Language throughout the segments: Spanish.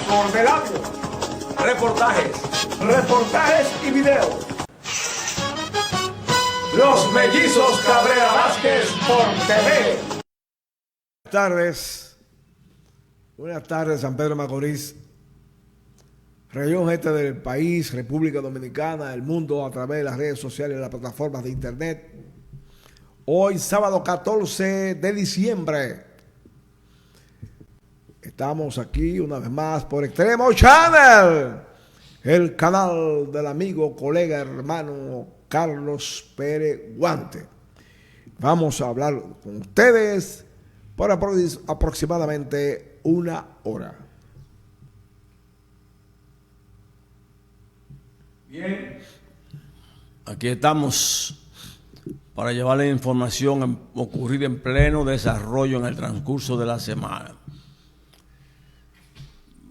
por Melanio. Reportajes y videos. Los Mellizos Cabrera Vázquez por TV. Buenas tardes, San Pedro de Macorís, región este del país, República Dominicana, el mundo a través de las redes sociales y las plataformas de internet. Hoy, sábado 14 de diciembre, estamos aquí una vez más por Extremo Channel, el canal del amigo, colega, hermano Carlos Pérez Guante. Vamos a hablar con ustedes por aproximadamente una hora. Bien, aquí estamos para llevarle información ocurrida en pleno desarrollo en el transcurso de la semana.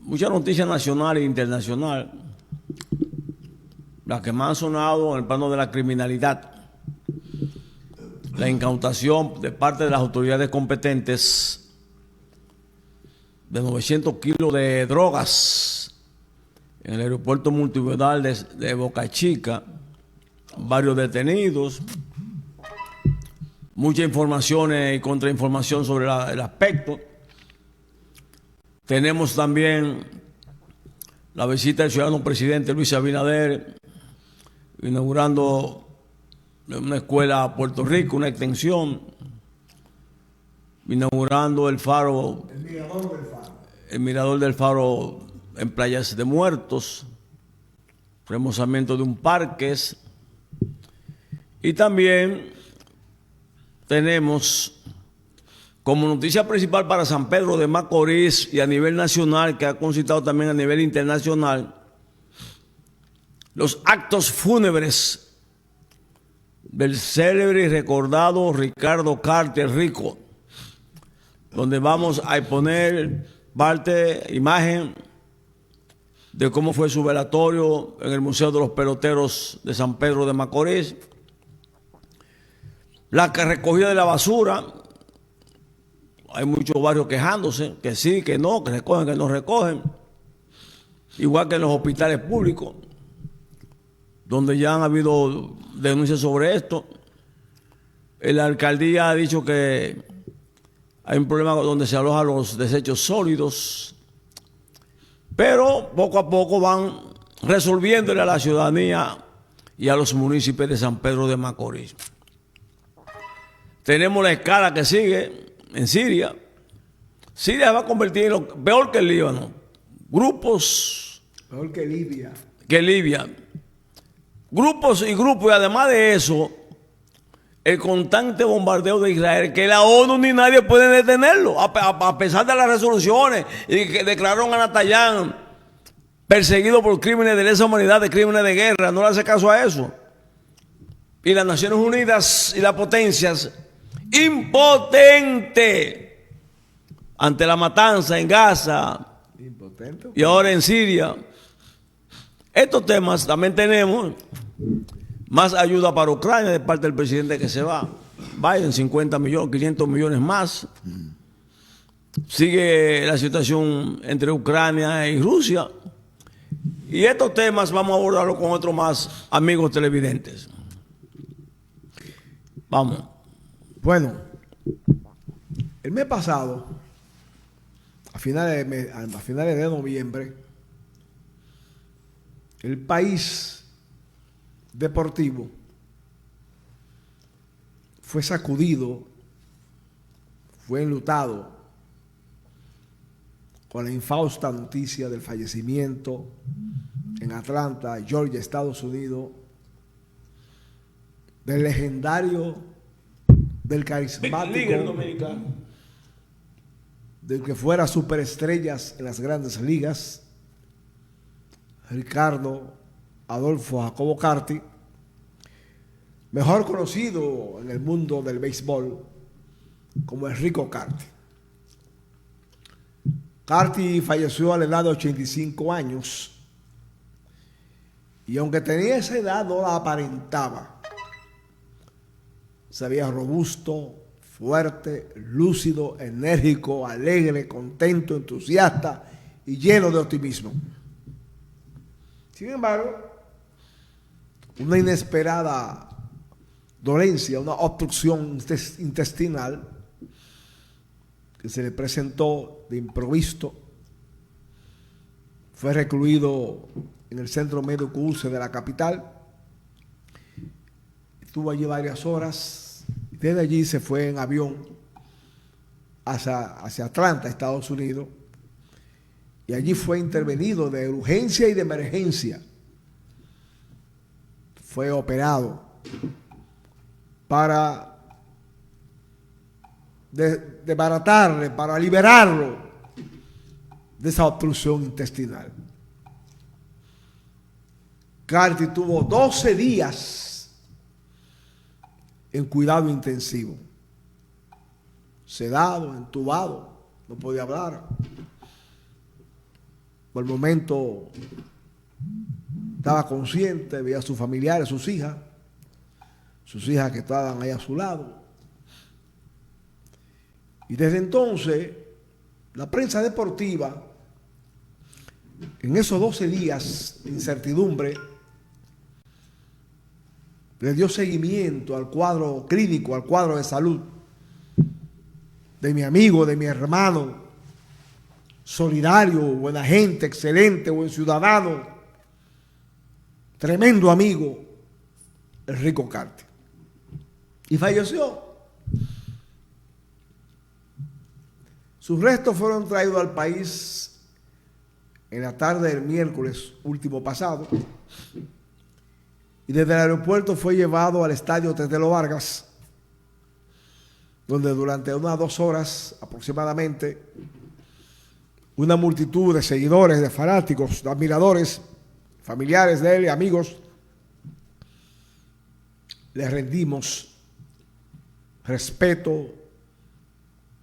Muchas noticias nacionales e internacionales, las que más han sonado en el plano de la criminalidad, la incautación de parte de las autoridades competentes de 900 kilos de drogas en el aeropuerto multimodal de Boca Chica, varios detenidos, muchas informaciones y contrainformación sobre el aspecto. Tenemos también la visita del ciudadano presidente Luis Abinader, inaugurando una escuela a Puerto Rico, una extensión, inaugurando el faro, el mirador del faro en Playas de Muertos, remozamiento de un parque, y también tenemos como noticia principal para San Pedro de Macorís y a nivel nacional, que ha concitado también a nivel internacional, los actos fúnebres del célebre y recordado Ricardo Carter Rico, donde vamos a exponer imagen de cómo fue su velatorio en el Museo de los Peloteros de San Pedro de Macorís, la recogida de la basura. Hay muchos barrios quejándose, que sí, que no, que recogen, que no recogen, igual que en los hospitales públicos, donde ya han habido denuncias sobre esto. La alcaldía ha dicho que hay un problema donde se alojan los desechos sólidos, pero poco a poco van resolviéndole a la ciudadanía y a los municipios de San Pedro de Macorís. Tenemos la escala que sigue en Siria. Siria se va a convertir en lo peor que el Líbano. Grupos. Peor que Libia. Que Libia. Grupos y grupos, y además de eso, el constante bombardeo de Israel, que la ONU ni nadie puede detenerlo, a pesar de las resoluciones y que declararon a Netanyahú perseguido por crímenes de lesa humanidad, de crímenes de guerra. No le hace caso a eso. Y las Naciones Unidas y las potencias, impotente ante la matanza en Gaza y ahora en Siria. Estos temas también tenemos más ayuda para Ucrania de parte del presidente que se va. Vayan 50 millones, 500 millones más. Sigue la situación entre Ucrania y Rusia. Y estos temas vamos a abordarlos con otros más amigos televidentes. Vamos. Bueno, el mes pasado, a finales de noviembre, el país deportivo fue sacudido, fue enlutado con la infausta noticia del fallecimiento en Atlanta, Georgia, Estados Unidos, del legendario, del carismático, del que fuera superestrellas en las grandes ligas, Ricardo Adolfo Jacobo Carty, mejor conocido en el mundo del béisbol como el Rico Carty. Carty falleció a la edad de 85 años y aunque tenía esa edad no la aparentaba. Se veía robusto, fuerte, lúcido, enérgico, alegre, contento, entusiasta y lleno de optimismo. Sin embargo, una inesperada dolencia, una obstrucción intestinal que se le presentó de improviso, fue recluido en el Centro Médico UCE de la capital. Estuvo allí varias horas. Desde allí se fue en avión hacia Atlanta, Estados Unidos, y allí fue intervenido de urgencia y de emergencia. Fue operado para desbaratarle, para liberarlo de esa obstrucción intestinal. Carty tuvo 12 días en cuidado intensivo, sedado, entubado, no podía hablar. Por el momento estaba consciente, veía a sus familiares, sus hijas que estaban ahí a su lado. Y desde entonces, la prensa deportiva, en esos 12 días de incertidumbre, le dio seguimiento al cuadro clínico, al cuadro de salud de mi amigo, de mi hermano, solidario, buena gente, excelente, buen ciudadano, tremendo amigo, el Rico Carty. Y falleció. Sus restos fueron traídos al país en la tarde del miércoles último pasado, y desde el aeropuerto fue llevado al estadio Tetelo Vargas, donde durante unas 2 horas aproximadamente una multitud de seguidores, de fanáticos, de admiradores, familiares de él y amigos, le rendimos respeto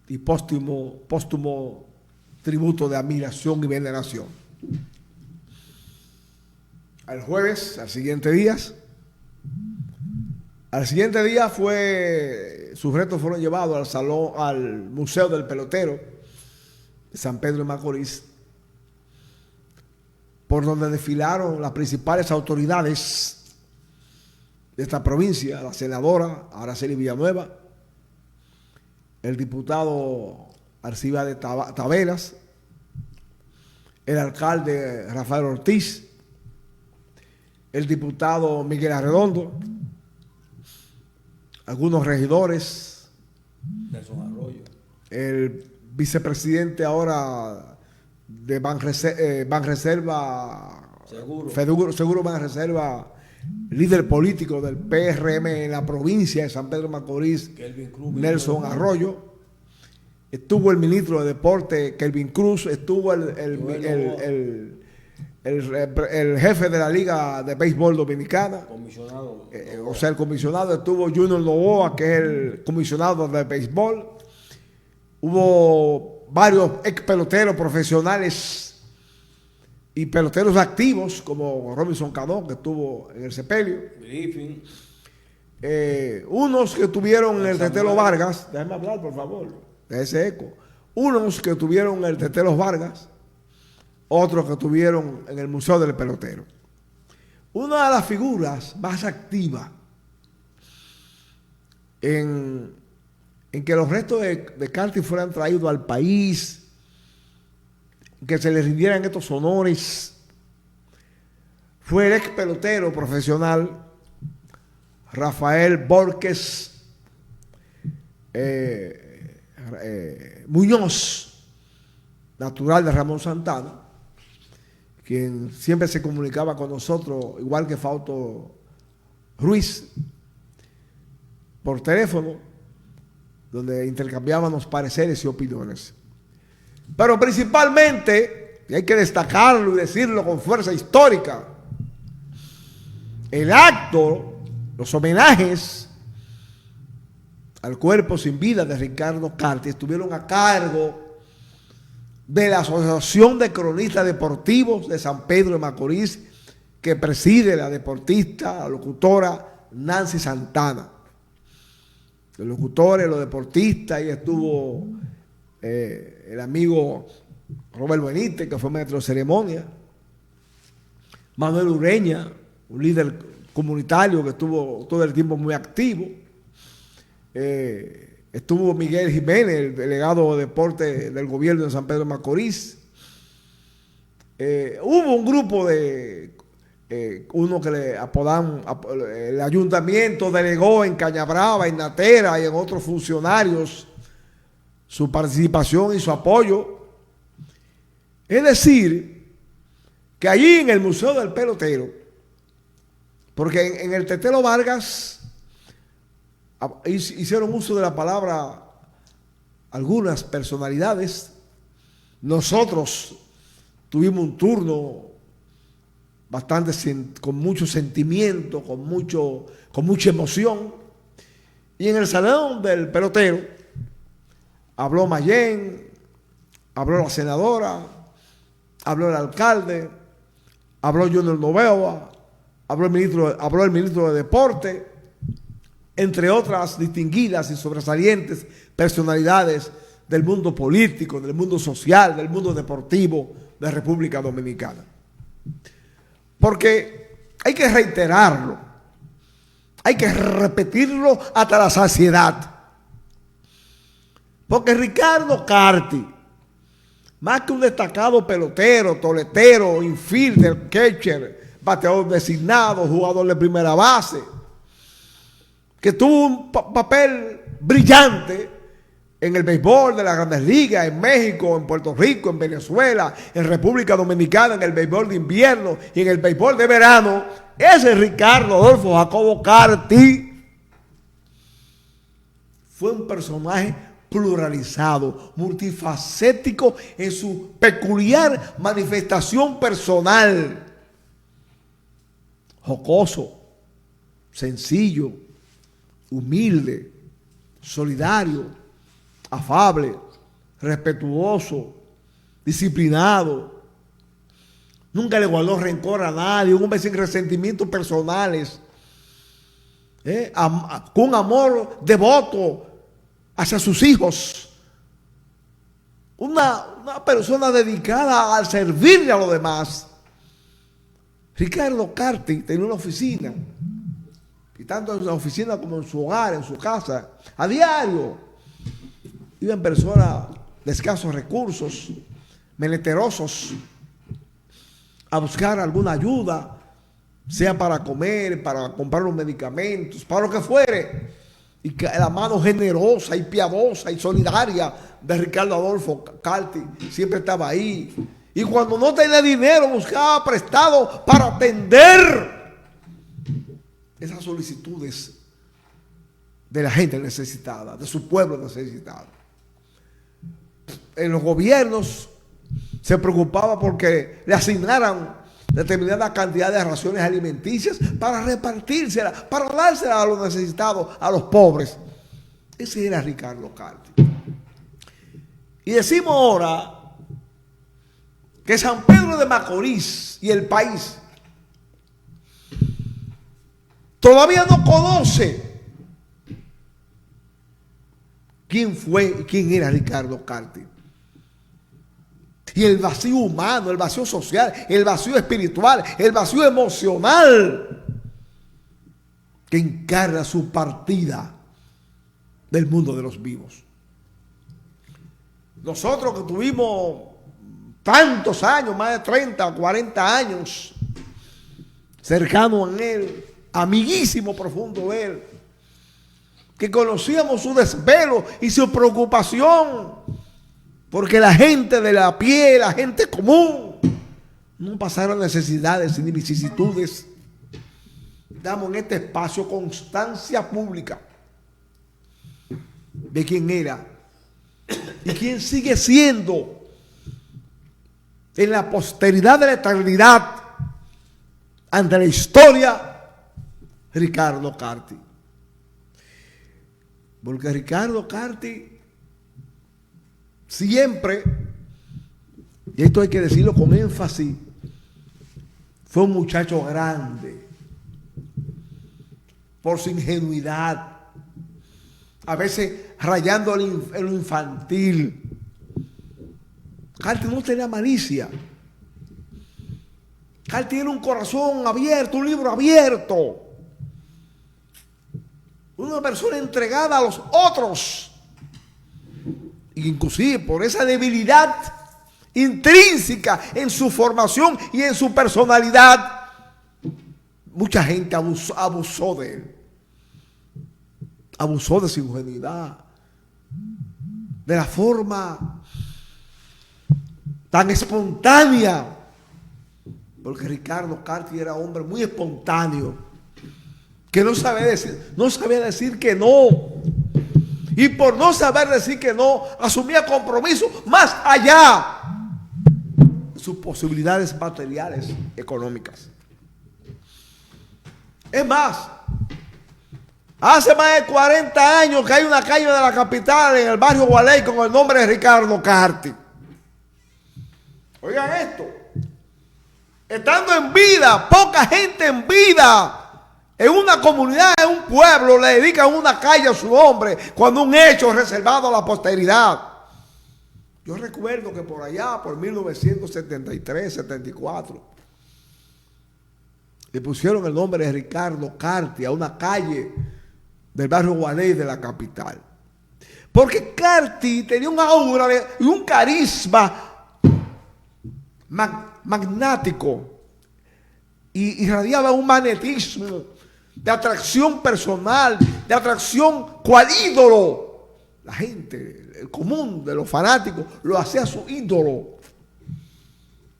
y póstumo tributo de admiración y veneración. Al jueves, al siguiente día, sus restos fueron llevados al salón, al Museo del Pelotero de San Pedro de Macorís, por donde desfilaron las principales autoridades de esta provincia, la senadora Araceli Villanueva, el diputado Arcibaldes Taveras, el alcalde Rafael Ortiz, el diputado Miguel Arredondo, algunos regidores, Nelson Arroyo, el vicepresidente ahora de Banreserva, Seguro Banreserva, líder político del PRM en la provincia de San Pedro de Macorís, Nelson Arroyo. Estuvo el ministro de Deporte, Kelvin Cruz, estuvo el jefe de la Liga de Béisbol Dominicana, el comisionado estuvo Junior Novoa, que es el comisionado de béisbol. Hubo varios ex peloteros profesionales y peloteros activos, como Robinson Cano, que estuvo en el Sepelio. Unos que estuvieron en el Tetelo Vargas, déjame hablar por favor, de ese eco. Unos que estuvieron en el Tetelo Vargas, otros que estuvieron en el Museo del Pelotero. Una de las figuras más activas en que los restos de Carty fueran traídos al país, que se le rindieran estos honores, fue el ex pelotero profesional Rafael Borges Muñoz, natural de Ramón Santana, quien siempre se comunicaba con nosotros, igual que Fausto Ruiz, por teléfono, donde intercambiábamos pareceres y opiniones. Pero principalmente, y hay que destacarlo y decirlo con fuerza histórica, el acto, los homenajes al cuerpo sin vida de Ricardo Carty estuvieron a cargo de la Asociación de Cronistas Deportivos de San Pedro de Macorís, que preside la deportista, la locutora Nancy Santana. Los locutores, los deportistas, ahí estuvo el amigo Robert Benítez, que fue maestro de ceremonia, Manuel Ureña, un líder comunitario que estuvo todo el tiempo muy activo, estuvo Miguel Jiménez, el delegado de deporte del gobierno de San Pedro de Macorís. Hubo un grupo de uno que le apodan, el ayuntamiento delegó en Cañabrava, en Natera y en otros funcionarios su participación y su apoyo. Es decir, que allí en el Museo del Pelotero, porque en el Tetelo Vargas hicieron uso de la palabra algunas personalidades, nosotros tuvimos un turno bastante con mucho sentimiento, con mucha emoción, y en el Salón del Pelotero habló Mayén, habló la senadora, habló el alcalde, habló Junior Novoa, habló el ministro de Deporte, entre otras distinguidas y sobresalientes personalidades del mundo político, del mundo social, del mundo deportivo de República Dominicana. Porque hay que reiterarlo, hay que repetirlo hasta la saciedad. Porque Ricardo Carty, más que un destacado pelotero, toletero, infielder, catcher, bateador designado, jugador de primera base, que tuvo un papel brillante en el béisbol de las Grandes Ligas, en México, en Puerto Rico, en Venezuela, en República Dominicana, en el béisbol de invierno y en el béisbol de verano, ese Ricardo Adolfo Jacobo Carty fue un personaje pluralizado, multifacético en su peculiar manifestación personal, jocoso, sencillo, humilde, solidario, afable, respetuoso, disciplinado. Nunca le guardó rencor a nadie, un hombre sin resentimientos personales, con amor devoto hacia sus hijos. Una persona dedicada al servirle a los demás. Ricardo Carty tenía una oficina, y tanto en la oficina como en su hogar, en su casa, a diario iban personas de escasos recursos, menesterosos, a buscar alguna ayuda, sea para comer, para comprar los medicamentos, para lo que fuere. Y que la mano generosa y piadosa y solidaria de Ricardo Adolfo Carty siempre estaba ahí. Y cuando no tenía dinero, buscaba prestado para atender esas solicitudes de la gente necesitada, de su pueblo necesitado. En los gobiernos se preocupaba porque le asignaran determinada cantidad de raciones alimenticias para repartírselas, para dárselas a los necesitados, a los pobres. Ese era Ricardo Carty. Y decimos ahora que San Pedro de Macorís y el país todavía no conoce quién fue y quién era Ricardo Carty. Y el vacío humano, el vacío social, el vacío espiritual, el vacío emocional que encarna su partida del mundo de los vivos. Nosotros que tuvimos tantos años, más de 30 o 40 años, cercanos a él, amiguísimo profundo de él, que conocíamos su desvelo y su preocupación, porque la gente de la pie, la gente común, no pasaron necesidades ni vicisitudes. Damos en este espacio constancia pública de quién era y quién sigue siendo en la posteridad de la eternidad ante la historia Ricardo Carty. Porque Ricardo Carty siempre, y esto hay que decirlo con énfasis, fue un muchacho grande por su ingenuidad, a veces rayando en lo infantil, Carti no tenía malicia. Carti tiene un corazón abierto, un libro abierto. Una persona entregada a los otros. Inclusive por esa debilidad intrínseca en su formación y en su personalidad, mucha gente abusó de él. Abusó de su ingenuidad, de la forma tan espontánea, porque Ricardo Carti era un hombre muy espontáneo, que no sabía decir que no, y por no saber decir que no, asumía compromisos más allá de sus posibilidades materiales, económicas. Es más, hace más de 40 años que hay una calle de la capital en el barrio Gualey con el nombre de Ricardo Carti. Oigan esto. Estando en vida, poca gente en vida, en una comunidad, en un pueblo, le dedican una calle a su nombre cuando un hecho es reservado a la posteridad. Yo recuerdo que por allá, por 1973, 74, le pusieron el nombre de Ricardo Carti a una calle del barrio Gualey de la capital. Porque Carti tenía un aura y un carisma magnático y irradiaba un magnetismo de atracción personal, de atracción cual ídolo. La gente, el común de los fanáticos, lo hacía su ídolo.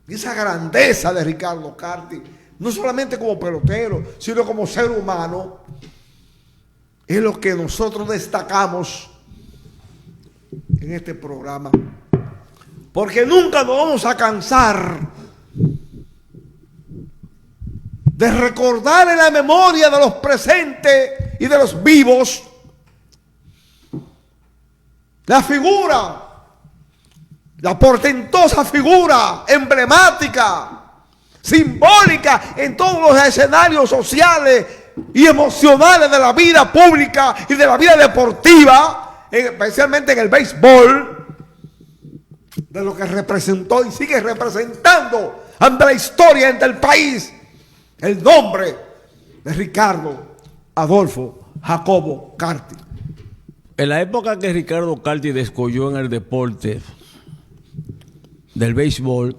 Y esa grandeza de Ricardo Carti, no solamente como pelotero, sino como ser humano, es lo que nosotros destacamos en este programa. Porque nunca nos vamos a cansar de recordar en la memoria de los presentes y de los vivos la figura, la portentosa figura emblemática, simbólica en todos los escenarios sociales y emocionales de la vida pública y de la vida deportiva, especialmente en el béisbol, de lo que representó y sigue representando ante la historia, ante el país, el nombre de Ricardo Adolfo Jacobo Carti. En la época que Ricardo Carti descolló en el deporte del béisbol,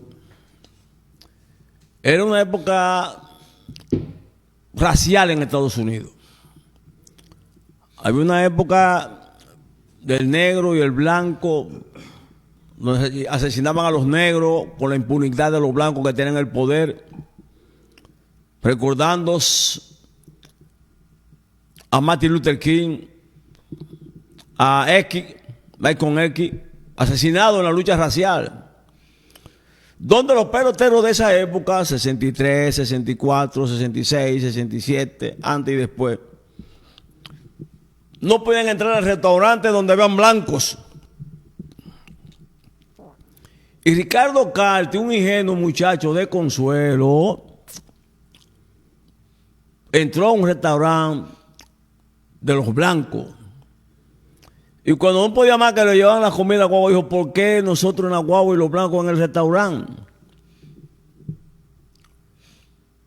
era una época racial en Estados Unidos. Había una época del negro y el blanco, donde asesinaban a los negros con la impunidad de los blancos que tienen el poder, recordando a Martin Luther King, a Malcolm X, asesinado en la lucha racial, donde los peloteros de esa época, 63, 64, 66, 67, antes y después, no podían entrar al restaurante donde habían blancos. Y Ricardo Carti, un ingenuo muchacho de Consuelo, entró a un restaurante de los blancos. Y cuando no podía más que le llevaban la comida a la guagua, dijo, ¿por qué nosotros en la guagua y los blancos en el restaurante?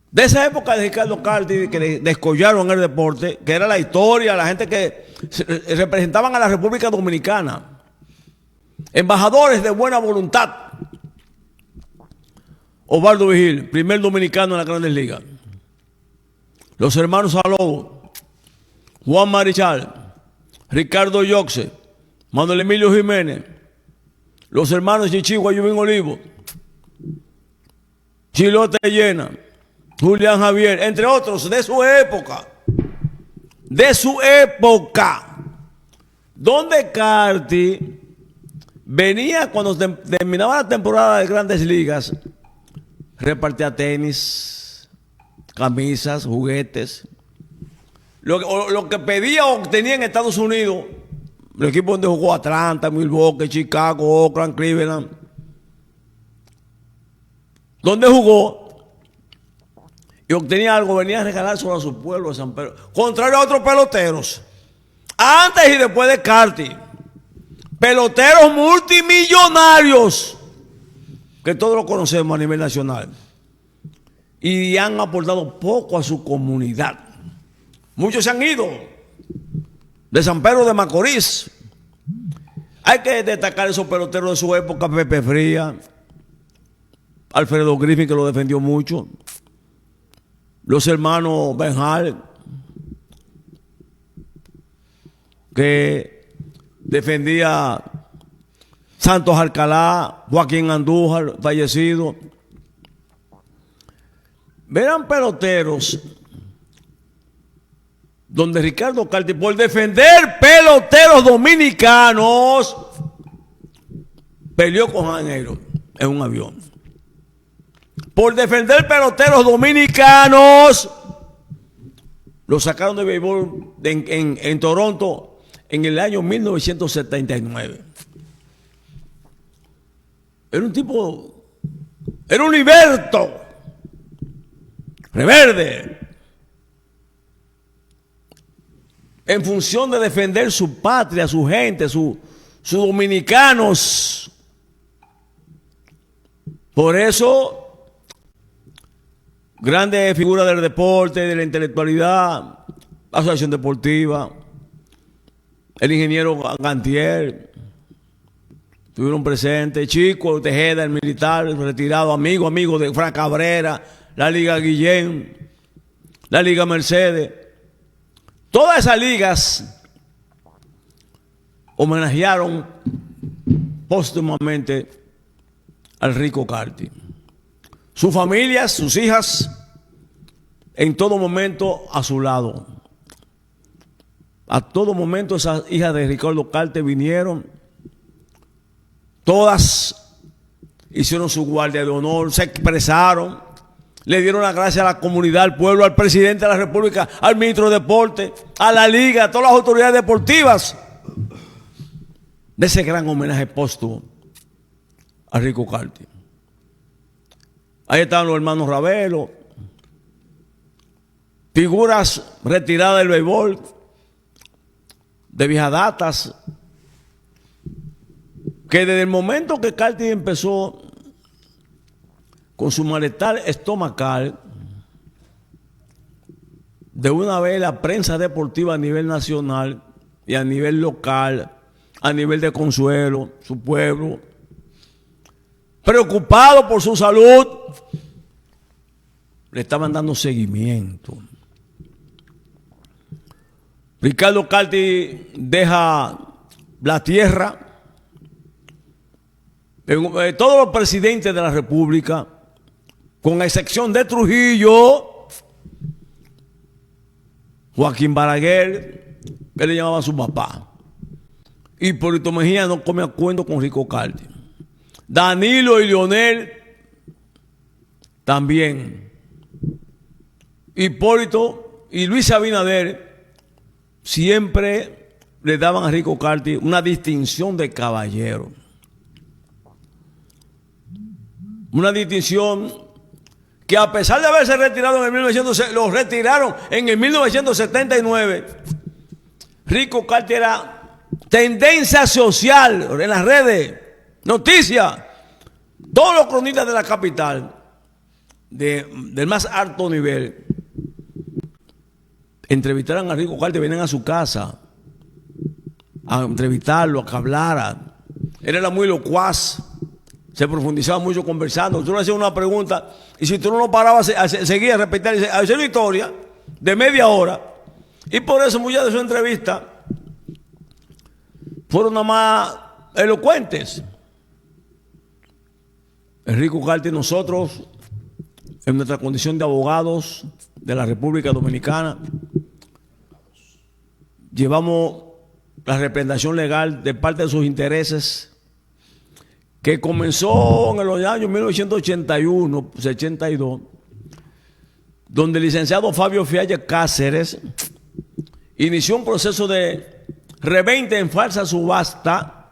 De esa época de Ricardo Carti, que le descollaron el deporte, que era la historia, la gente que representaban a la República Dominicana, embajadores de buena voluntad. Osvaldo Vigil, primer dominicano en las Grandes Ligas. Los hermanos Alobo, Juan Marichal, Ricardo Yoxe, Manuel Emilio Jiménez, los hermanos Chichigua y Yubín Olivo, Chilote Llena, Julián Javier, entre otros de su época. De su época. Donde Carti venía cuando terminaba la temporada de Grandes Ligas, repartía tenis, camisas, juguetes. Lo que pedía o obtenía en Estados Unidos, el equipo donde jugó Atlanta, Milwaukee, Chicago, Oakland, Cleveland, donde jugó y obtenía algo, venía a regalárselo a su pueblo de San Pedro, contrario a otros peloteros, antes y después de Carti, peloteros multimillonarios que todos lo conocemos a nivel nacional, y han aportado poco a su comunidad. Muchos se han ido de San Pedro de Macorís. Hay que destacar esos peloteros de su época: Pepe Fría, Alfredo Griffin, que lo defendió mucho, los hermanos Benjal, que defendía Santos Alcalá, Joaquín Andújar, fallecido. Verán peloteros donde Ricardo Carti, por defender peloteros dominicanos, peleó con Janeiro en un avión. Por defender peloteros dominicanos, lo sacaron de béisbol en Toronto en el año 1979. Era un tipo, era un liberto, reverde, en función de defender su patria, su gente, sus dominicanos. Por eso, grandes figuras del deporte, de la intelectualidad, Asociación Deportiva, el ingeniero Gantier, estuvieron presentes, Chico Tejeda, el militar retirado, amigo de Frank Cabrera, la Liga Guillén, la Liga Mercedes. Todas esas ligas homenajearon póstumamente al Rico Carti. Sus familias, sus hijas, en todo momento a su lado. A todo momento esas hijas de Ricardo Carti vinieron. Todas hicieron su guardia de honor, se expresaron, le dieron las gracias a la comunidad, al pueblo, al presidente de la República, al ministro de Deporte, a la liga, a todas las autoridades deportivas, de ese gran homenaje póstumo a Rico Carti. Ahí estaban los hermanos Ravelo, figuras retiradas del béisbol, de viejas datas, que desde el momento que Carti empezó con su malestar estomacal, de una vez la prensa deportiva a nivel nacional y a nivel local, a nivel de Consuelo, su pueblo, preocupado por su salud, le estaban dando seguimiento. Ricardo Carti deja la tierra. Todos los presidentes de la República, con excepción de Trujillo, Joaquín Balaguer, que le llamaba a su papá, Hipólito Mejía no come acuerdo con Rico Carti, Danilo y Leonel también, Hipólito y Luis Abinader siempre le daban a Rico Carti una distinción de caballero. Una distinción que, a pesar de haberse retirado en el 1900, lo retiraron en el 1979. Rico Carti era tendencia social en las redes, noticias. Todos los cronistas de la capital, del más alto nivel, entrevistaran a Rico Carti, venían a su casa a entrevistarlo, a que hablara. Él era muy locuaz. Se profundizaba mucho conversando. Tú le hacías una pregunta y si tú no lo parabas, seguía a repetir, a hacer una historia de media hora. Y por eso muchas de sus entrevistas fueron nada más elocuentes. Rico Carti, nosotros, en nuestra condición de abogados de la República Dominicana, llevamos la representación legal de parte de sus intereses, que comenzó en los años 1981, 82, donde el licenciado Fabio Fiallo Cáceres inició un proceso de reventa en falsa subasta,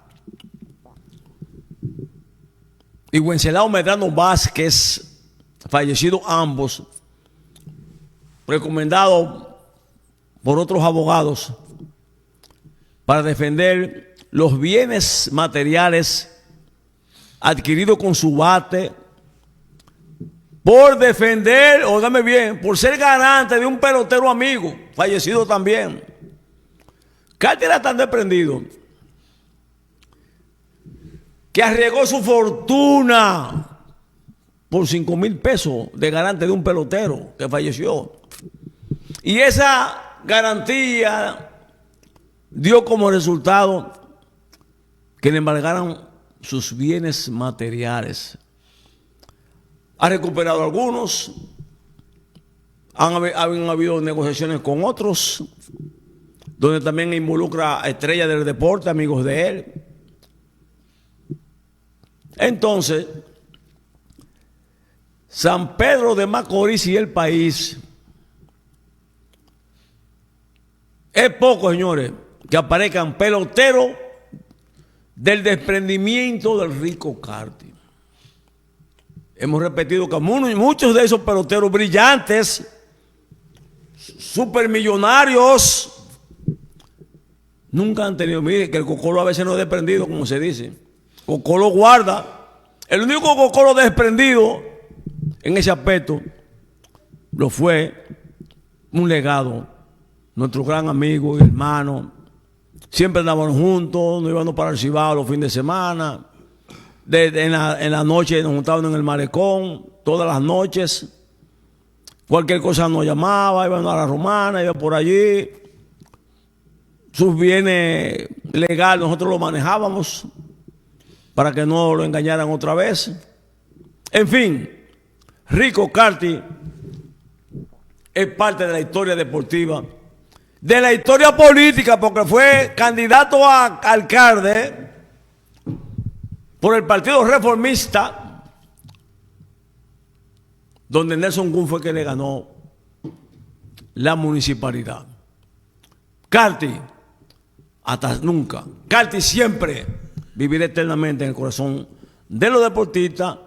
y Wenceslao Medrano Vázquez, fallecidos ambos, recomendados por otros abogados para defender los bienes materiales adquirido con su bate, por defender, óigame bien, por ser garante de un pelotero amigo, fallecido también. Carti era tan desprendido que arriesgó su fortuna por 5,000 pesos de garante de un pelotero que falleció. Y esa garantía dio como resultado que le embargaran sus bienes materiales. Ha recuperado algunos, han habido negociaciones con otros, donde también involucra a estrellas del deporte, amigos de él. Entonces, San Pedro de Macorís y el país, es poco, señores, que aparezcan peloteros del desprendimiento del rico Carti. Hemos repetido que muchos de esos peloteros brillantes, supermillonarios, nunca han tenido. Mire, que el cocolo a veces no es desprendido, como se dice. Cocolo guarda. El único cocolo desprendido en ese aspecto lo fue un legado. Nuestro gran amigo y hermano. Siempre andábamos juntos, nos íbamos para el Cibao los fines de semana. En la noche nos juntábamos en el malecón, todas las noches. Cualquier cosa nos llamaba, íbamos a la Romana, iba por allí. Sus bienes legales nosotros los manejábamos para que no lo engañaran otra vez. En fin, Rico Carti es parte de la historia deportiva, de la historia política, porque fue candidato a alcalde por el Partido Reformista, donde Nelson Gunn fue que le ganó la municipalidad. Carti, hasta nunca. Carti siempre vivirá eternamente en el corazón de los deportistas,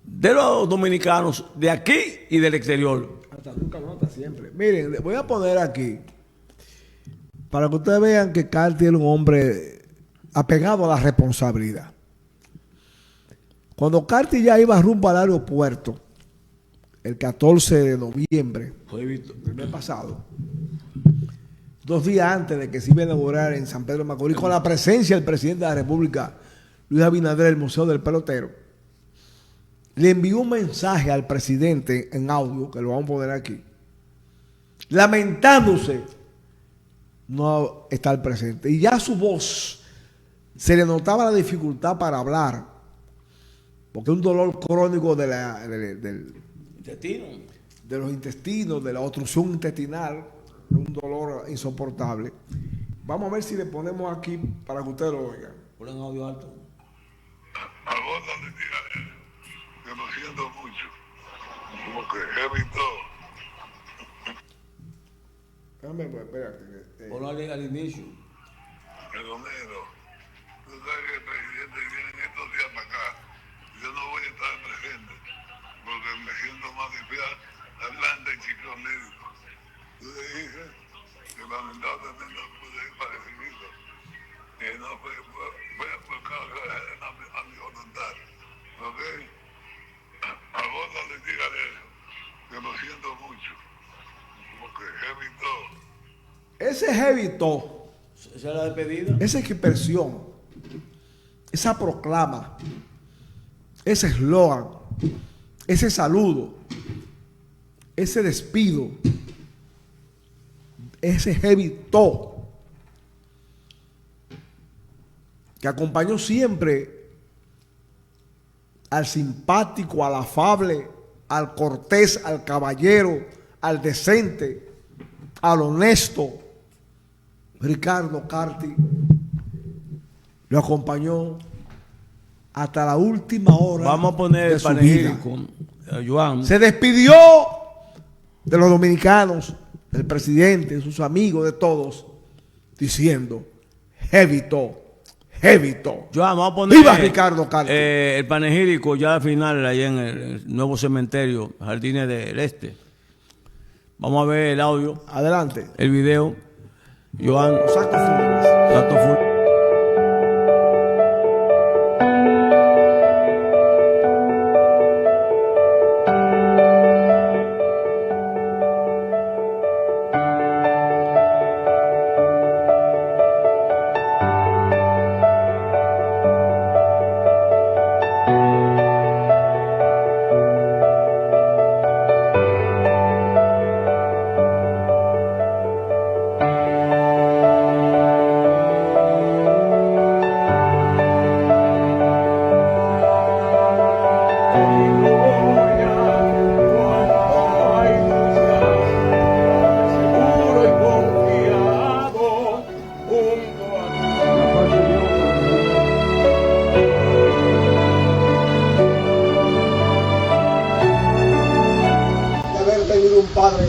de los dominicanos, de aquí y del exterior. Hasta nunca, no, hasta siempre. Miren, voy a poner aquí, para que ustedes vean que Carti es un hombre apegado a la responsabilidad. Cuando Carti ya iba rumbo al aeropuerto, el 14 de noviembre del mes pasado, 2 días antes de que se iba a inaugurar en San Pedro de Macorís, con la presencia del presidente de la República, Luis Abinader, el Museo del Pelotero, le envió un mensaje al presidente en audio, que lo vamos a poner aquí, lamentándose no estar presente. Y ya su voz se le notaba la dificultad para hablar, porque un dolor crónico de los intestinos, de la obstrucción intestinal, un dolor insoportable. Vamos a ver si le ponemos aquí para que ustedes lo oigan. Ponen audio alto. A vos no le digas que lo siento mucho, como que he visto. Déjame, pues, espérate. Ponlo al inicio. Pedonero, tú sabes que el presidente viene estos días para acá. Yo no voy a estar presente porque me siento más difícil adelante en ciclo médico. Tú le dices que lamentablemente no pude ir para recibirlo. Y no fue por causa a mi voluntad. ¿Ok? A vos no le digas eso, que lo siento mucho. Porque evitó. Ese evitó. Esa es la despedida. Esa expresión, esa proclama, ese eslogan, ese saludo, ese despido, ese evitó, que acompañó siempre al simpático, al afable, al cortés, al caballero, al decente, al honesto, Ricardo Carti, lo acompañó hasta la última hora. Vamos a poner el panegírico, Joan. Se despidió de los dominicanos, del presidente, de sus amigos, de todos, diciendo: evitó. Joan, vamos a poner ¡Viva Ricardo Carti! El panegírico ya al final, allá en el nuevo cementerio, Jardines del Este. Vamos a ver el audio. Adelante. El video. Joan. Los actos fúnebres. Acto fúnebre. un padre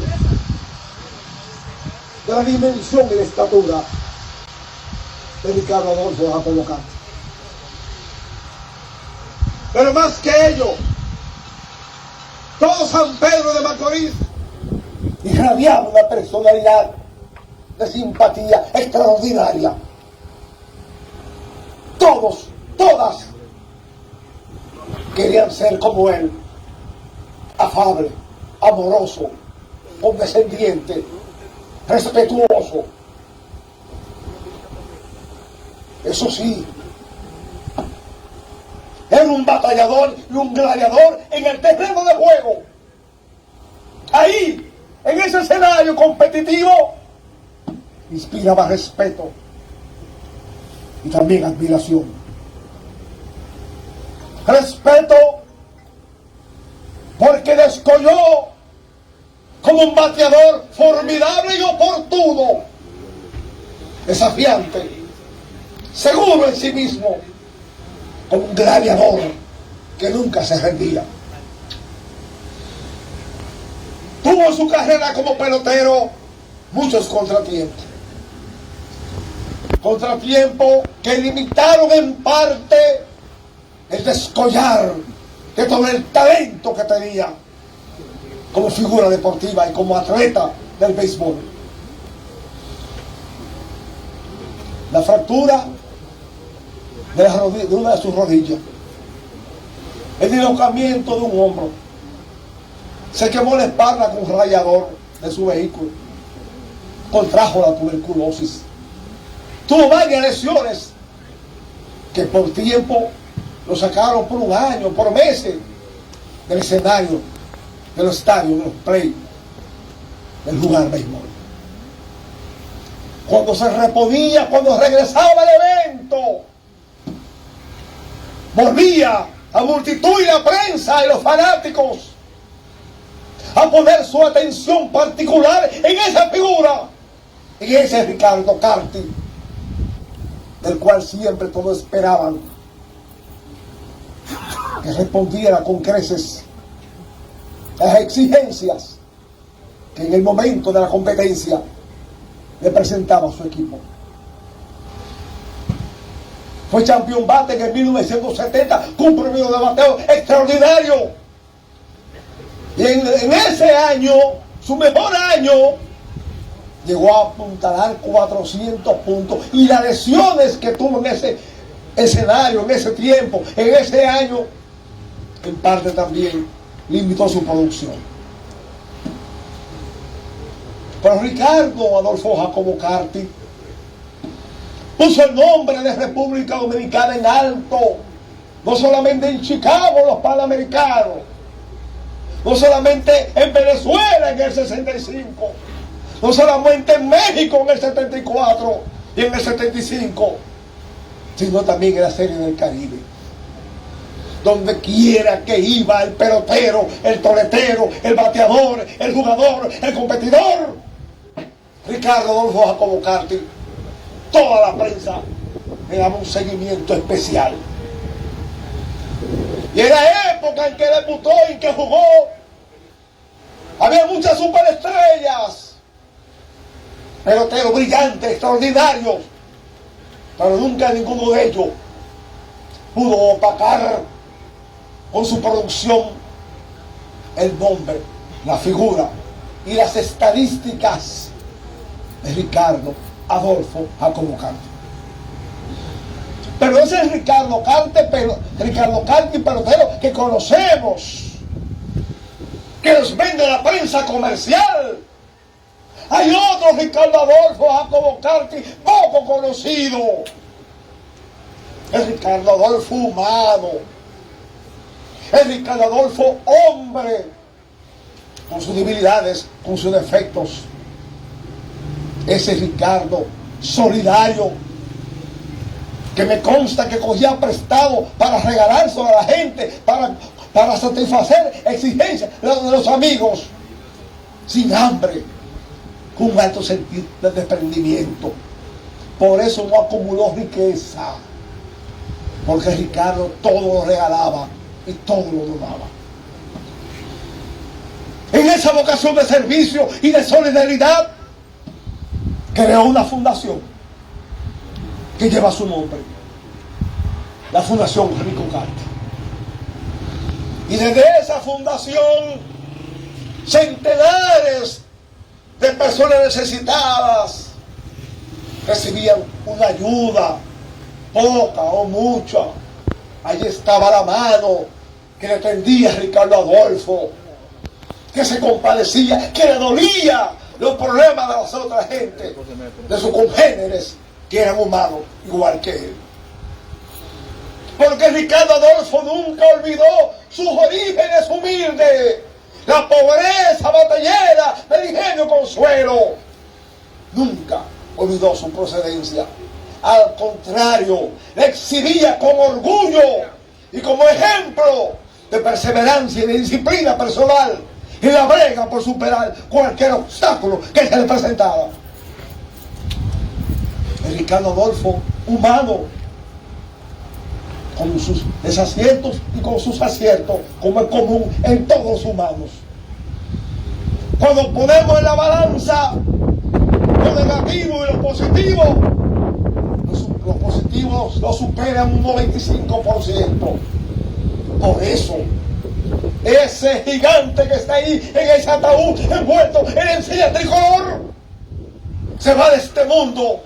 de la dimensión y la estatura de Ricardo Adolfo Jacobo Carte. Pero más que ello, todo San Pedro de Macorís irradiaba una personalidad de simpatía extraordinaria. Todas querían ser como él, afable, amoroso, condescendiente, respetuoso. Eso sí, era un batallador y un gladiador en el terreno de juego. Ahí, en ese escenario competitivo, inspiraba respeto y también admiración. Respeto porque descolló como un bateador formidable y oportuno, desafiante, seguro en sí mismo, como un gladiador que nunca se rendía. Tuvo en su carrera como pelotero muchos contratiempos. Contratiempos que limitaron en parte el descollar de todo el talento que tenía como figura deportiva y como atleta del béisbol. La fractura de una de sus rodillas, el dislocamiento de un hombro, se quemó la espalda con un radiador de su vehículo, contrajo la tuberculosis, tuvo varias lesiones que por tiempo lo sacaron por un año, por meses del escenario, de los estadios, de los play, del lugar béisbol. Cuando se reponía, cuando regresaba al evento, volvía a multitud y la prensa y los fanáticos a poner su atención particular en esa figura, en ese Ricardo Carte, del cual siempre todos esperaban que respondiera con creces a las exigencias que en el momento de la competencia le presentaba a su equipo. Fue campeón bate en el 1970 con un promedio de bateo extraordinario. Y en ese año, su mejor año, llegó a apuntalar 400 puntos. Y las lesiones que tuvo en ese escenario, en ese tiempo, en ese año, en parte también limitó su producción. Pero Ricardo Adolfo Jacobo Carte puso el nombre de República Dominicana en alto, no solamente en Chicago, los Panamericanos, no solamente en Venezuela en el 65, no solamente en México en el 74 y en el 75, sino también en la Serie del Caribe. Donde quiera que iba el pelotero, el toletero, el bateador, el jugador, el competidor, Ricardo Adolfo Jacobo Carte, toda la prensa le daba un seguimiento especial. Y en la época en que debutó y que jugó, había muchas superestrellas, peloteros brillantes, extraordinarios, pero nunca ninguno de ellos pudo opacar con su producción el nombre, la figura y las estadísticas de Ricardo Adolfo Jacobo Carte. Pero ese es Ricardo Carte y pelotero que conocemos, que nos vende la prensa comercial. Hay otro Ricardo Adolfo Jacobo Carte poco conocido, el Ricardo Adolfo humano, el Ricardo Adolfo hombre, con sus debilidades, con sus defectos. Ese Ricardo solidario, que me consta que cogía prestado para regalárselo a la gente, para satisfacer exigencias de los amigos, sin hambre, con un alto sentido de desprendimiento. Por eso no acumuló riqueza, porque Ricardo todo lo regalaba y todo lo donaba. En esa vocación de servicio y de solidaridad, creó una fundación que lleva su nombre, la Fundación Rico Carti. Y desde esa fundación, centenares de personas necesitadas recibían una ayuda, poca o mucha. Allí estaba la mano que le tendía a Ricardo Adolfo, que se compadecía, que le dolía los problemas de las otras gente, de sus congéneres, que eran humanos igual que él. Porque Ricardo Adolfo nunca olvidó sus orígenes humildes, la pobreza batallera del ingenio Consuelo. Nunca olvidó su procedencia. Al contrario, le exhibía con orgullo y como ejemplo de perseverancia y de disciplina personal y la brega por superar cualquier obstáculo que se le presentaba. El Ricardo Adolfo, humano, con sus desaciertos y con sus aciertos, como es común en todos los humanos. Cuando ponemos en la balanza lo negativo y lo positivo, los positivos lo superan un 95%. Por eso, ese gigante que está ahí en ese ataúd envuelto en encilla tricolor se va de este mundo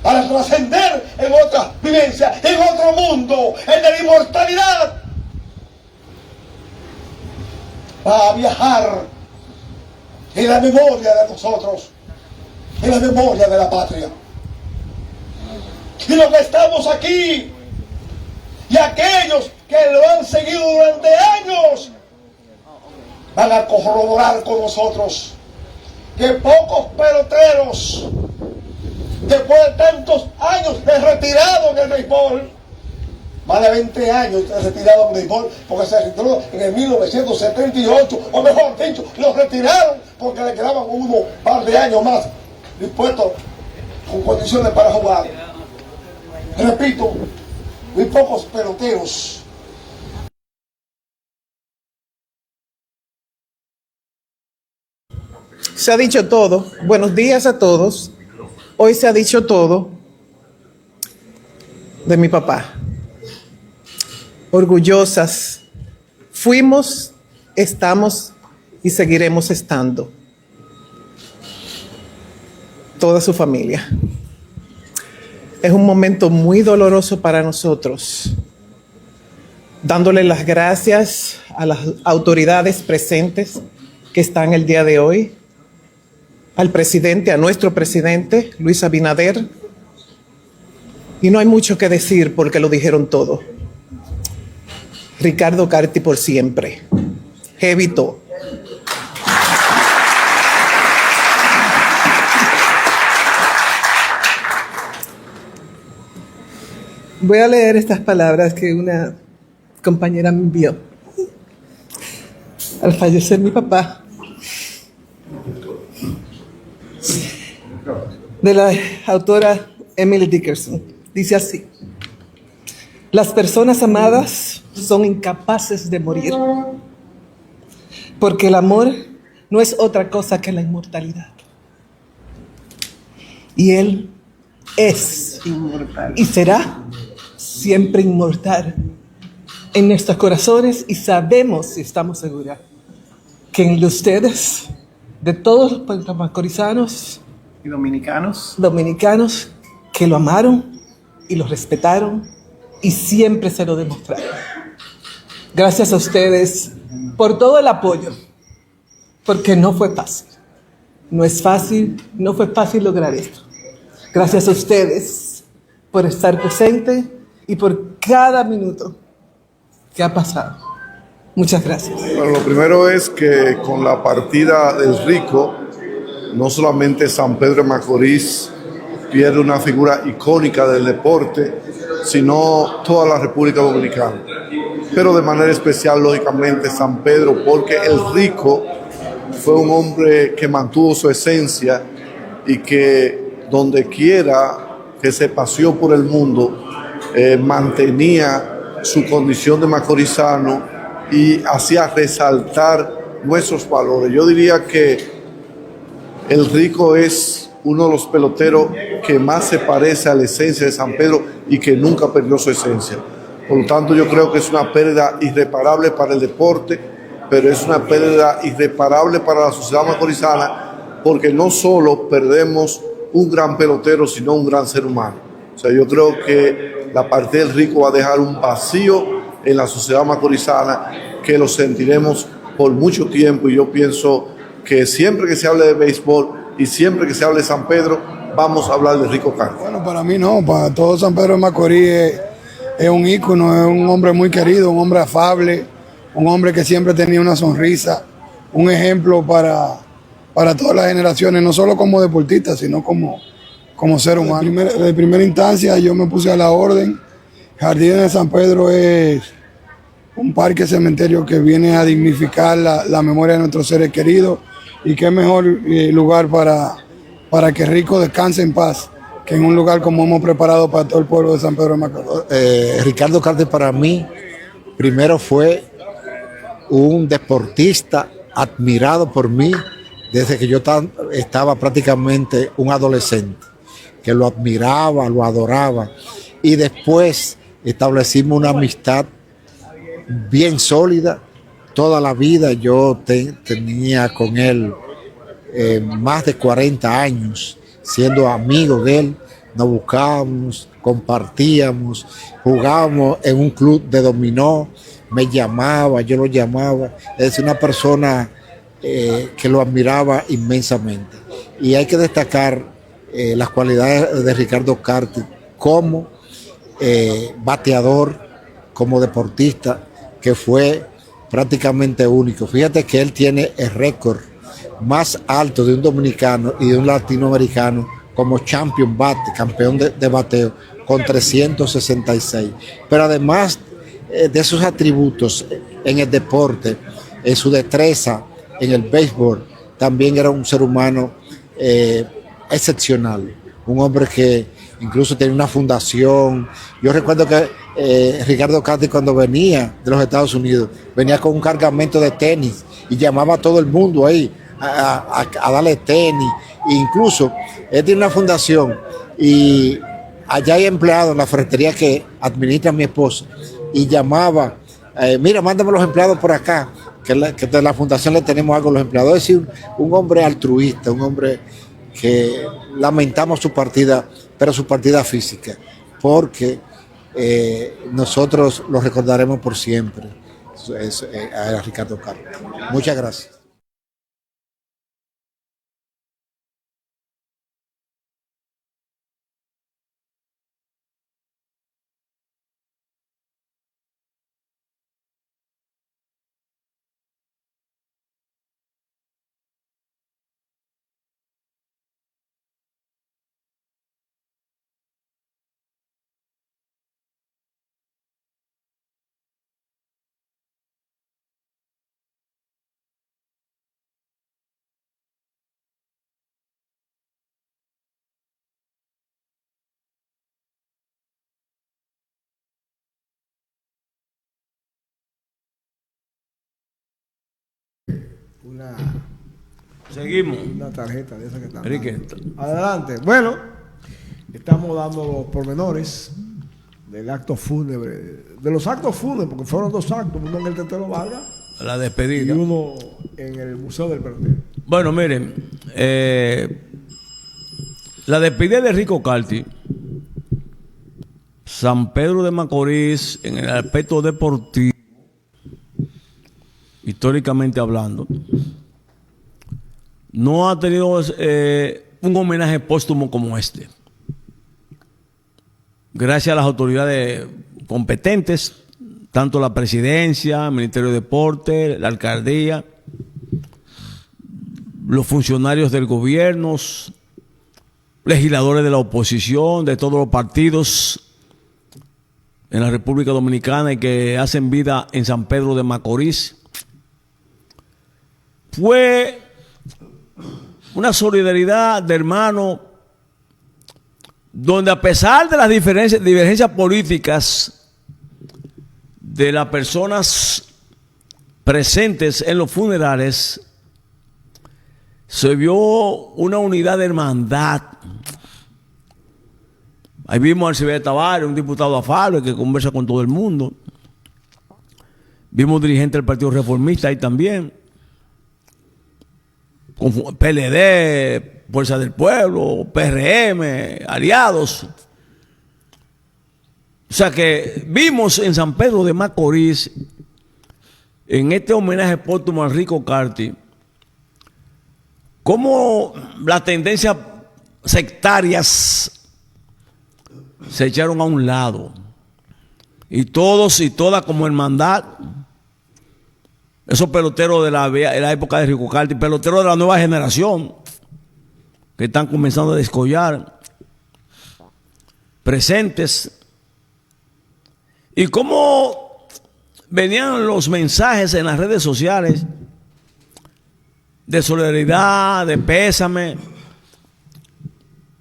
para trascender en otra vivencia, en otro mundo, el de la inmortalidad. Va a viajar en la memoria de nosotros, en la memoria de la patria. Y los que estamos aquí y aquellos que lo han seguido durante años van a corroborar con nosotros que pocos peloteros, después de tantos años de retirado en el béisbol, más de 20 años de retirado en el béisbol, porque se retiró en el 1978, o mejor dicho, lo retiraron porque le quedaban unos par de años más dispuestos con condiciones para jugar. Repito, muy pocos peloteros se ha dicho todo. Buenos días a todos. Hoy se ha dicho todo de mi papá. Orgullosas fuimos, estamos y seguiremos estando. Toda su familia. Es un momento muy doloroso para nosotros. Dándole las gracias a las autoridades presentes que están el día de hoy, al presidente, a nuestro presidente, Luis Abinader. Y no hay mucho que decir porque lo dijeron todo. Ricardo Carti por siempre. Jevito. Voy a leer estas palabras que una compañera me envió. Al fallecer mi papá, de la autora Emily Dickinson. Dice así: las personas amadas son incapaces de morir, porque el amor no es otra cosa que la inmortalidad. Y él es inmortal y será siempre inmortal en nuestros corazones, y sabemos y estamos seguras que en ustedes, de todos los macorizanos y dominicanos que lo amaron y lo respetaron y siempre se lo demostraron. Gracias a ustedes por todo el apoyo, porque no fue fácil. No es fácil, no fue fácil lograr esto. Gracias a ustedes por estar presente y por cada minuto que ha pasado. Muchas gracias. Bueno, lo primero es que con la partida del Rico, no solamente San Pedro de Macorís pierde una figura icónica del deporte, sino toda la República Dominicana. Pero de manera especial, lógicamente, San Pedro, porque el Rico fue un hombre que mantuvo su esencia y que donde quiera que se paseó por el mundo, mantenía su condición de macorizano y hacía resaltar nuestros valores. Yo diría que el Rico es uno de los peloteros que más se parece a la esencia de San Pedro y que nunca perdió su esencia. Por lo tanto, yo creo que es una pérdida irreparable para el deporte, pero es una pérdida irreparable para la sociedad macorizana, porque no solo perdemos un gran pelotero, sino un gran ser humano. O sea, yo creo que la partida del Rico va a dejar un vacío en la sociedad macorizana que lo sentiremos por mucho tiempo, y yo pienso que siempre que se hable de béisbol y siempre que se hable de San Pedro, vamos a hablar de Rico Carti. Bueno, para mí no, para todo San Pedro de Macorís es un ícono, es un hombre muy querido, un hombre afable, un hombre que siempre tenía una sonrisa, un ejemplo para todas las generaciones, no solo como deportista, sino como ser humano. De primera instancia yo me puse a la orden. Jardines de San Pedro es un parque cementerio que viene a dignificar la memoria de nuestros seres queridos, y qué mejor lugar para que Rico descanse en paz que en un lugar como hemos preparado para todo el pueblo de San Pedro de Macorís. Ricardo Carti para mí primero fue un deportista admirado por mí desde que yo estaba prácticamente un adolescente, que lo admiraba, lo adoraba, y después establecimos una amistad bien sólida. Toda la vida yo tenía con él más de 40 años, siendo amigo de él. Nos buscábamos, compartíamos, jugábamos en un club de dominó, me llamaba, yo lo llamaba. Es una persona que lo admiraba inmensamente. Y hay que destacar las cualidades de Ricardo Carti como bateador, como deportista, que fue prácticamente único. Fíjate que él tiene el récord más alto de un dominicano y de un latinoamericano como champion bate, campeón de bateo, con 366. Pero además de esos atributos en el deporte, en su destreza, en el béisbol, también era un ser humano excepcional. Un hombre que incluso tenía una fundación. Yo recuerdo que Ricardo Carti, cuando venía de los Estados Unidos, venía con un cargamento de tenis y llamaba a todo el mundo ahí a darle tenis. E incluso él tiene una fundación y allá hay empleados en la ferretería que administra mi esposa, y llamaba, mira, mándame los empleados por acá, que de la fundación le tenemos algo a los empleados. Es decir, un hombre altruista, un hombre que lamentamos su partida, pero su partida física, porque nosotros lo recordaremos por siempre. A Ricardo Carti. Muchas gracias. Seguimos. Una tarjeta de esa que está. Enrique. Adelante. Bueno, estamos dando los pormenores del acto fúnebre, de los actos fúnebres, porque fueron dos actos, uno en el Tetelo Vargas La y despedida. uno en el Museo del Pelotero. Bueno, miren, la despedida de Rico Carti, San Pedro de Macorís, en el aspecto deportivo, históricamente hablando, no ha tenido un homenaje póstumo como este. Gracias a las autoridades competentes, tanto la presidencia, el Ministerio de Deporte, la alcaldía, los funcionarios del gobierno, legisladores de la oposición, de todos los partidos en la República Dominicana y que hacen vida en San Pedro de Macorís. Fue una solidaridad de hermanos donde, a pesar de las divergencias políticas de las personas presentes en los funerales, se vio una unidad de hermandad. Ahí vimos al Silvestre Tavares, un diputado afable que conversa con todo el mundo. Vimos dirigentes del Partido Reformista ahí también, con PLD, Fuerza del Pueblo, PRM, aliados. O sea que vimos en San Pedro de Macorís, en este homenaje póstumo a Rico Carty, cómo las tendencias sectarias se echaron a un lado. Y todos y todas como hermandad, esos peloteros de la época de Rico Carty, peloteros de la nueva generación, que están comenzando a descollar, presentes. Y cómo venían los mensajes en las redes sociales de solidaridad, de pésame,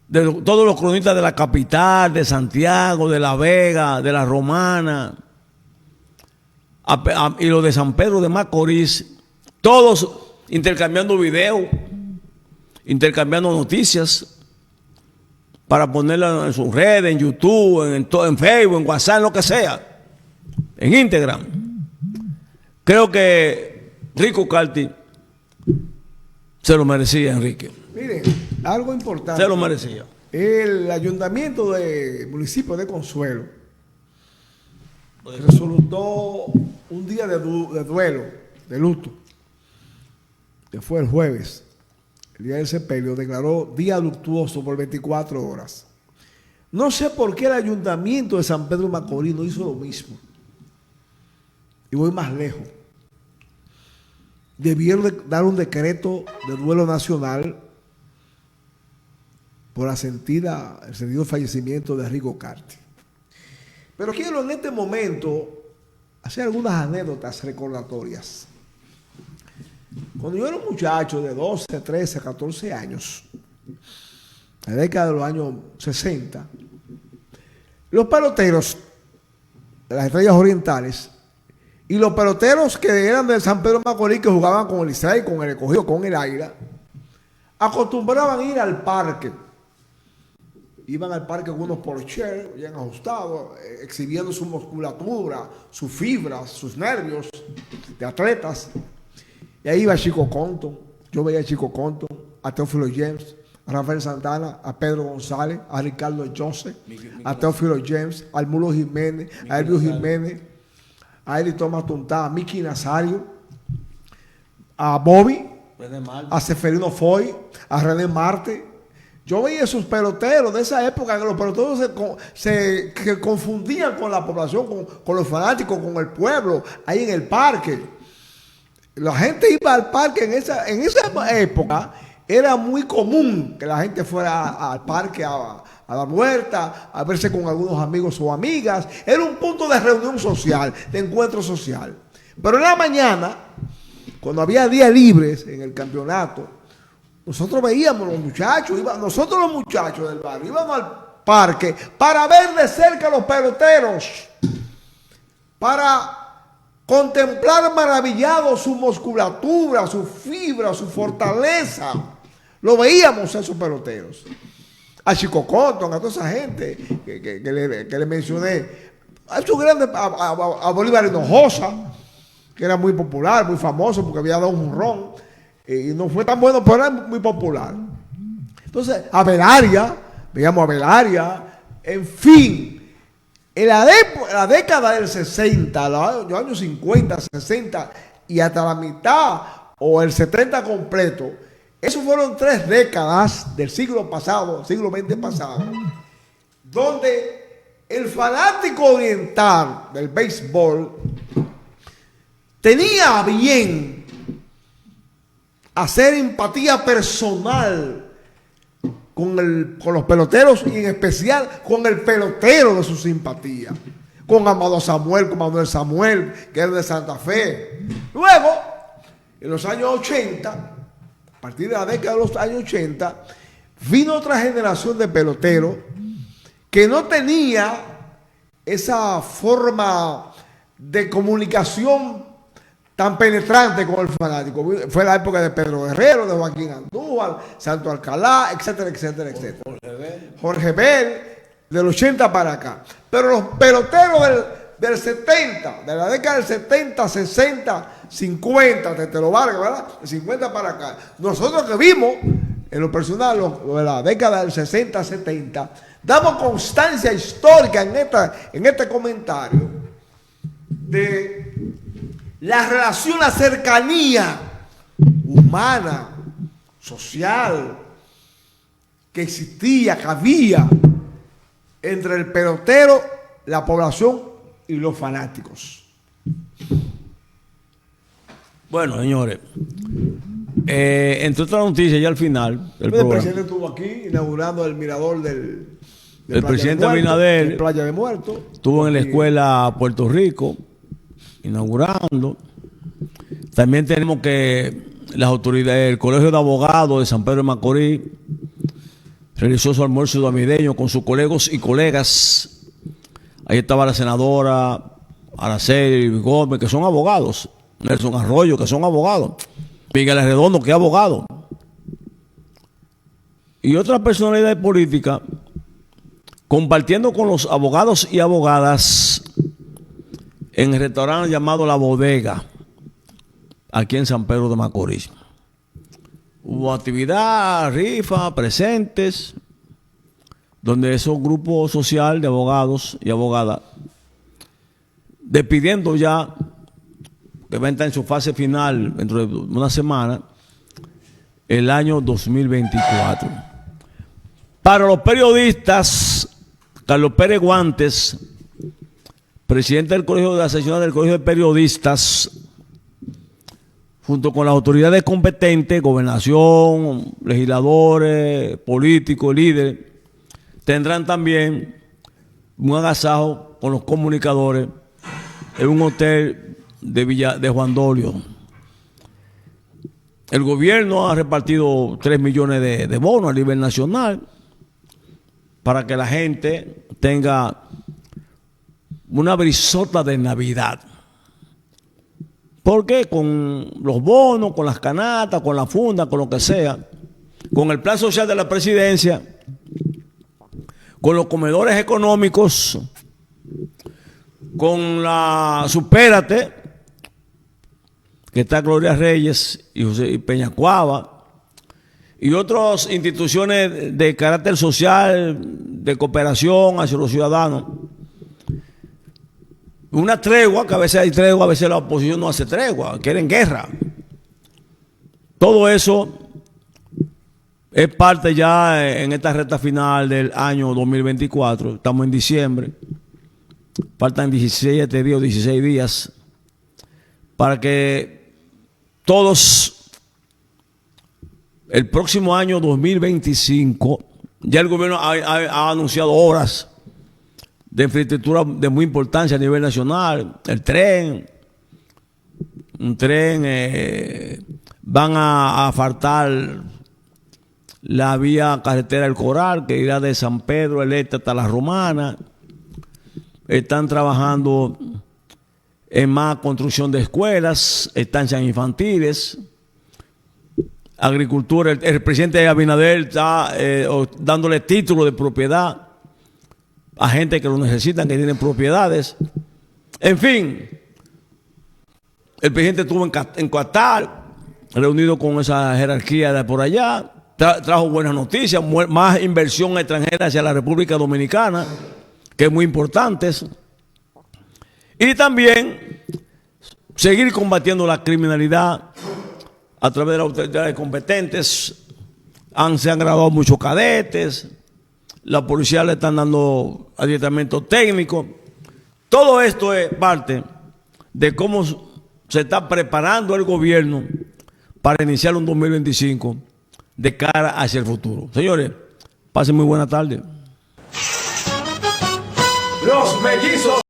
de todos los cronistas de la capital, de Santiago, de La Vega, de La Romana, y los de San Pedro de Macorís, todos intercambiando videos, intercambiando noticias para ponerlas en sus redes, en YouTube, en Facebook, en WhatsApp, en lo que sea, en Instagram. Creo que Rico Carty se lo merecía, Enrique. Miren, algo importante. Se lo merecía. El ayuntamiento del municipio de Consuelo resolutó un día de duelo, de luto, que fue el jueves. El día del sepelio declaró día luctuoso por 24 horas. No sé por qué el ayuntamiento de San Pedro de Macorís no hizo lo mismo. Y voy más lejos. Debieron dar un decreto de duelo nacional por el sentido fallecimiento de Rico Carty. Pero quiero en este momento hacer algunas anécdotas recordatorias. Cuando yo era un muchacho de 12, 13, 14 años, en la década de los años 60, los peloteros de las Estrellas Orientales y los peloteros que eran de San Pedro de Macorís, que jugaban con el Licey, con el Escogido, con el Águila, acostumbraban ir al parque. Iban al parque con unos porcheros bien ajustados, exhibiendo su musculatura, sus fibras, sus nervios de atletas. Y ahí iba Chico Compton. Yo veía a Chico Compton, a Teófilo James, a Rafael Santana, a Pedro González, a Ricardo Joseph, a Teófilo James, a Almulo Jiménez, a Elvio Jiménez, a Eli Tomás Tuntá, a Miki Nazario, a Bobby, a Seferino Foy, a René Marte. Yo veía esos peloteros de esa época, que los peloteros se confundían con la población, con los fanáticos, con el pueblo, ahí en el parque. La gente iba al parque en esa época. Era muy común que la gente fuera al parque a dar vuelta, a verse con algunos amigos o amigas. Era un punto de reunión social, de encuentro social. Pero en la mañana, cuando había días libres en el campeonato, nosotros veíamos los muchachos, nosotros los muchachos del barrio, íbamos al parque para ver de cerca a los peloteros, para contemplar maravillados su musculatura, su fibra, su fortaleza. Lo veíamos a esos peloteros. A Chico Compton, a toda esa gente que le mencioné. A esos grandes, a Bolívar Hinojosa, que era muy popular, muy famoso porque había dado un ron. Y no fue tan bueno, pero era muy popular. Entonces, a Belaria, veíamos a Belaria, en fin. En la década del 60, los años 50, 60 y hasta la mitad o el 70 completo, esos fueron 3 décadas del siglo pasado, siglo XX pasado, donde el fanático oriental del béisbol tenía bien hacer empatía personal con los peloteros y en especial con el pelotero de su simpatía, con Amado Samuel, con Manuel Samuel, que era de Santa Fe. Luego, en los años 80, a partir de la década de los años 80, vino otra generación de peloteros que no tenía esa forma de comunicación tan penetrante como el fanático. Fue la época de Pedro Guerrero, de Joaquín Andújar, Santo Alcalá, etcétera, etcétera, etcétera. Jorge Bell, del 80 para acá. Pero los peloteros del 70, de la década del 70, 60, 50, de lo Vargas, ¿verdad? De 50 para acá. Nosotros que vimos, en lo personal, lo de la década del 60, 70, damos constancia histórica en este comentario de la relación, la cercanía humana, social, que existía, que había entre el pelotero, la población y los fanáticos. Bueno, señores, entre otras noticias, ya al final del programa, el presidente estuvo aquí inaugurando el mirador del el presidente Abinader, Playa de Muertos. estuvo en la escuela Puerto Rico inaugurando. También tenemos que las autoridades, el Colegio de Abogados de San Pedro de Macorís realizó su almuerzo navideño con sus colegas y colegas. Ahí estaba la senadora Araceli Gómez, que son abogados, Nelson Arroyo, que son abogados, Miguel Arredondo, que es abogado, y otras personalidades políticas, compartiendo con los abogados y abogadas en el restaurante llamado La Bodega, aquí en San Pedro de Macorís. Hubo actividad, rifa, presentes, donde esos grupos social de abogados y abogadas, despidiendo ya, que va a entrar en su fase final dentro de una semana, el año 2024. Para los periodistas, Carlos Pérez Guantes, presidente del Colegio de la Sección del Colegio de Periodistas, junto con las autoridades competentes, gobernación, legisladores, políticos, líderes, tendrán también un agasajo con los comunicadores en un hotel de Juan Dolio. El gobierno ha repartido 3 millones de bonos a nivel nacional para que la gente tenga una brisota de Navidad. Porque con los bonos, con las canastas, con la funda, con lo que sea, con el plan social de la presidencia, con los comedores económicos, con la Supérate, que está Gloria Reyes y Peñacuava, y otras instituciones de carácter social, de cooperación hacia los ciudadanos. Una tregua, que a veces hay tregua, a veces la oposición no hace tregua, quieren guerra. Todo eso es parte ya en esta recta final del año 2024. Estamos en diciembre. Faltan 17 días, 16 días para que todos, el próximo año 2025, ya el gobierno ha anunciado obras de infraestructura de muy importancia a nivel nacional. El tren, van a asfaltar la vía carretera del Coral, que irá de San Pedro el Este hasta La Romana. Están trabajando en más construcción de escuelas, estancias infantiles, agricultura. El presidente Abinader está dándole título de propiedad a gente que lo necesitan, que tienen propiedades. En fin, el presidente estuvo en Qatar, reunido con esa jerarquía de por allá, trajo buenas noticias, más inversión extranjera hacia la República Dominicana, que es muy importante. Y también seguir combatiendo la criminalidad a través de las autoridades competentes. Se han graduado muchos cadetes, la policía le están dando adiestramiento técnico. Todo esto es parte de cómo se está preparando el gobierno para iniciar un 2025 de cara hacia el futuro. Señores, pasen muy buena tarde. Los mellizos.